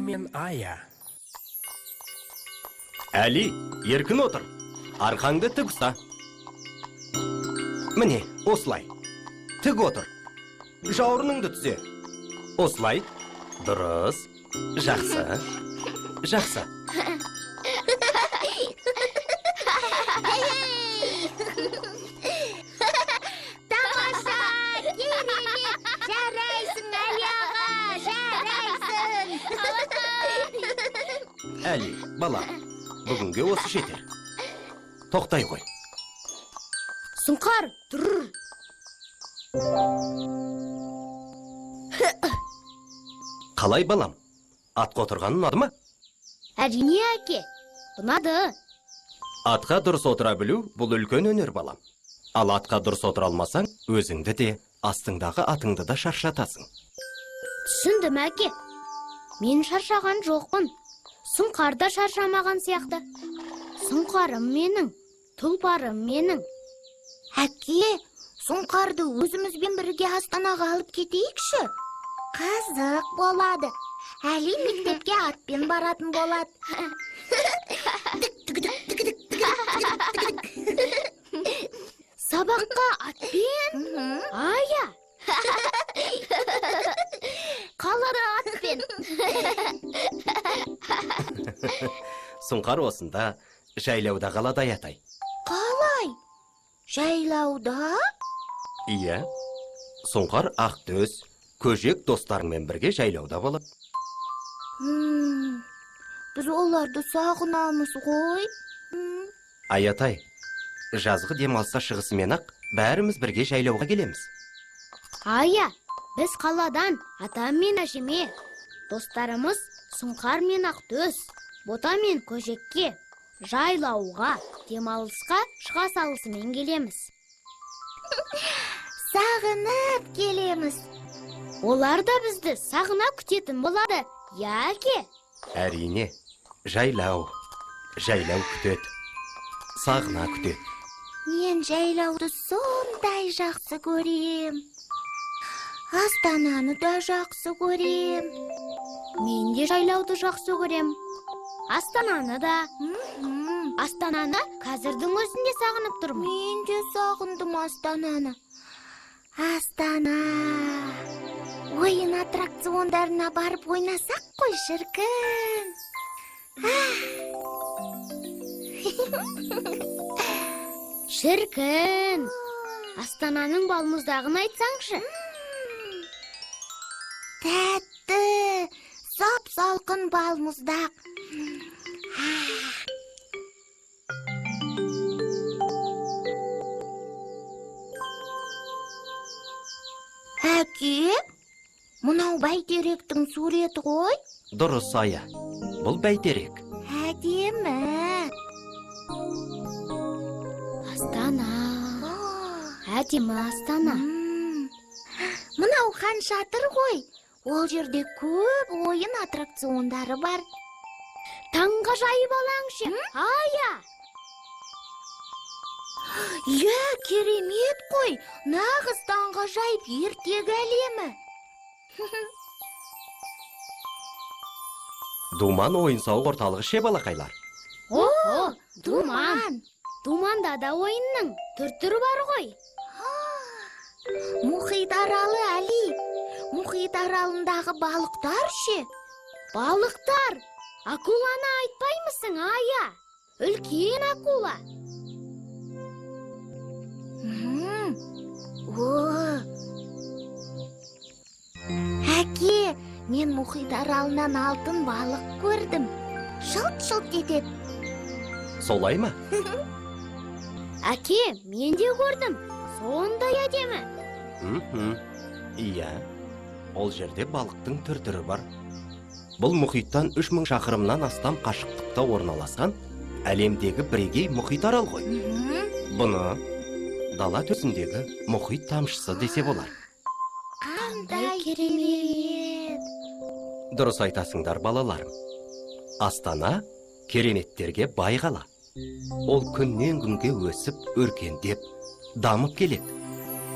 мен Ая. Әли, еркін отыр. Арқаңды тік ұста. Міне, осылай. Тік отыр. Жауырыныңды түзе. Осылай. Дұрыс. Жақсы. Жақсы. Тамаша, керемет, жарайсың, Әли аға, жарайсың. Әли, бала, бүгінге осы жетер. Тоқтай қой. Сұңқар, тұр. Қалай балам? Атқа отырғанын ұнады ма? Әрине, әке, ұнады. Атқа дұрыс отыра білу бұл үлкен өнер балам. Ал атқа дұрыс отыра алмасаң, өзіңді де, астыңдағы атыңды да шаршатасың. Түсіндім, әке. Мен шаршаған жоқпын. Сұңқар да шаршамаған сияқты. Сұңқарым менің, тұлпарым менің. Әке, Сұңқарды өзімізбен бірге Астанаға алып кетейікші. Қызық болады. Әли мектепке атпен баратын болады. Сабаққа атпен? Ая. Қалары атпен. Сұңқар осында жайлауда қалады Аятай. Қалай? Жайлауда? Иә. Сұңқар Ақтөс, Көжек достарыңмен бірге жайлауда болып. Біз оларды сағынамыз ғой. Аятай, жазғы демалса шығысымен-ақ бәріміз бірге жайлауға келеміз. Ая, біз қаладан атам мен әжеме, достарымыз Сұңқар мен Ақтөс, Бота мен Көжекке жайлауға, демалысқа шыға салысымен келеміз. Сағынып келеміз. Олар да бізді сағына күтетін болады, яке? Әрине, жайлау күтет. Сағына күтет. Мен жайлауды сондай жақсы көрем. Астананы да жақсы көрем. Мен де жайлауды жақсы көрем. Астананы да. Астананы қазірдің өзінде сағынып тұрмын. Мен де сағындым Астананы. Астана. Ойын аттракциондарына барып ойнасақ қой, шіркін. Шіркін. Астананың балмұздағын айтсаңшы. Тәтті, сап-салқын балмұздақ. Әке, мұнау бәйтеректің суреті ғой? Дұрыс, Ая. Бұл бәйтерек. Әдемі. Астана. Әдемі Астана. Мұнау хан шатыр ғой. Ол жерде көп ойын аттракциондары бар. Таңға жайып алаңшы, Ая. Е, керемет қой, нағыз таңға жайып ертегі әлемі. Думан ойын-сауық орталығы ше балақайлар. О, Думан. Думанда да ойынның түр-түрі бар ғой. Мұхит аралы, Әли. Мұхит аралындағы балықтар ше? Балықтар? Акуланы айтпаймысың, Ая? Үлкен акула. Әке, мен мұхит аралынан алтын балық көрдім. Шылт-шылт етеді. Солай ма? Әке, мен де көрдім. Сондай әдемі. Иә, ол жерде балықтың түр-түрі бар. Бұл мұхиттан 3000 шақырымнан астам қашықтықта орналасқан әлемдегі бірегей мұхит арал ғой. Бұны дала төсіндегі мұхит тамшысы десе болар. Қандай керемет. Дұрыс айтасыңдар, балаларым. Астана кереметтерге бай қала. Ол күннен күнге өсіп, өркендеп, дамып келеді.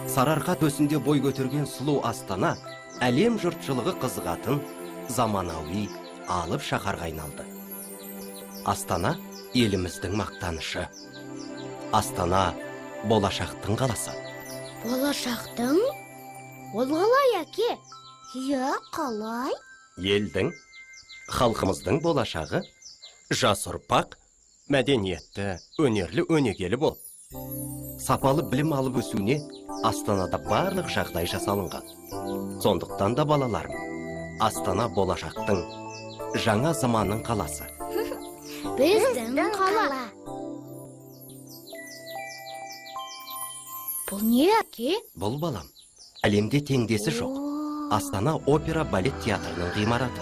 Сарыарқа төсінде бой көтерген сұлу Астана әлем жұртшылығы қызығатын заманауи алып шаһарға айналды. Астана еліміздің мақтанышы. Астана болашақтың қаласы. Болашақтың? Ол қалай, әке? Иә, қалай? Елдің, халқымыздың болашағы жас ұрпақ мәдениетті, өнерлі, өнегелі бол. Сапалы білім алып өсуіне Астанада барлық жағдай жасалынған. Сондықтан да балаларым, Астана болашақтың, жаңа заманның қаласы. Біздің қала. Бұл не, әке? Бұл балам, әлемде теңдесі жоқ. Астана опера балет театрының ғимараты.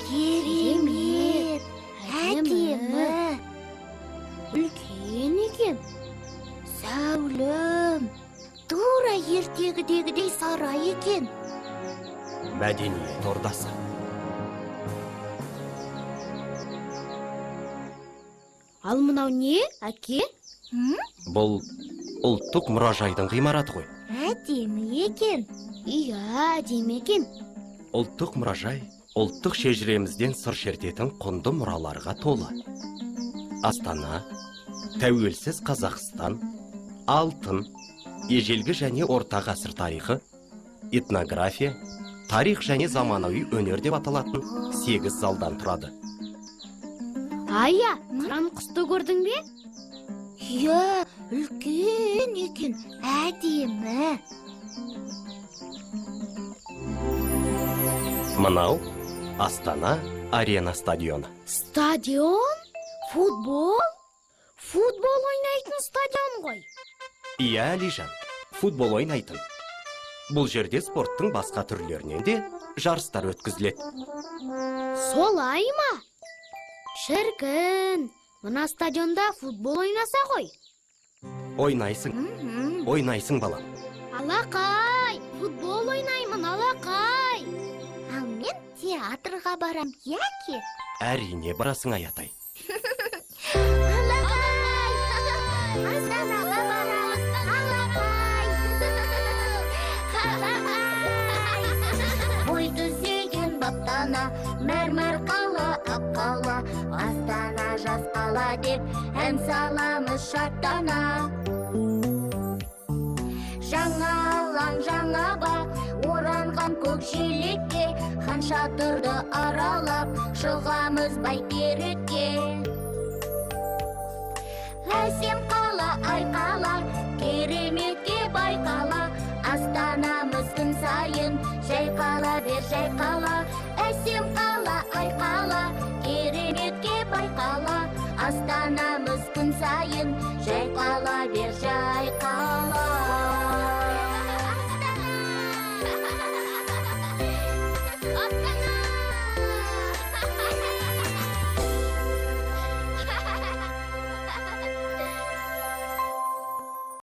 Керемет, әдемі, үлкен екен. Сәулем, тура ертегідегідей сарай екен. Мәдениет ордасы. Ал мынау не, әке? Бұл ұлттық мұражайдың ғимараты ғой. Әдемі екен. Иә, әдемі екен. Ұлттық мұражай ұлттық шежіремізден сыр шертетін құнды мұраларға толы. Астана, тәуелсіз Қазақстан, алтын, ежелгі және орта ғасыр тарихы, этнография, тарих және заманауи өнер деп аталатын 8 залдан тұрады. Ая, қыран құсты көрдің бе? Иә, үлкен екен, әдемі. Мынау Астана арена стадионы. Стадион? Футбол? Футбол ойнайтын стадион ғой. Иә, Алижан, футбол ойнайтын. Бұл жерде спорттың басқа түрлерінен де жарыстар өткізіледі. Солай ма? Шіркін, мына стадионда футбол ойнаса ғой. Ойнайсың балам. Алақай, футбол ойнаймын, алақай. Ал мен театрға барам, яке? Әрине барасың, Аятай. Алақай, Астанаға барамыз, алақай. Бой түзеген баптана, мәрмәр қала, ақ қала. Астана жас қала деп, ән саламыз шаттана. Жаңа алаң, жаңа бақ, оранған көк желекке, хан шатырды аралап, шығамыз бәйтерекке. Әсем қала, айқала, кереметке байқала, Астанамыз күн сайын, жайқала бер, жайқала. Әсем қала, айқала, кереметке байқала, Астанамыз күн сайын, жайқала бер, жайқала.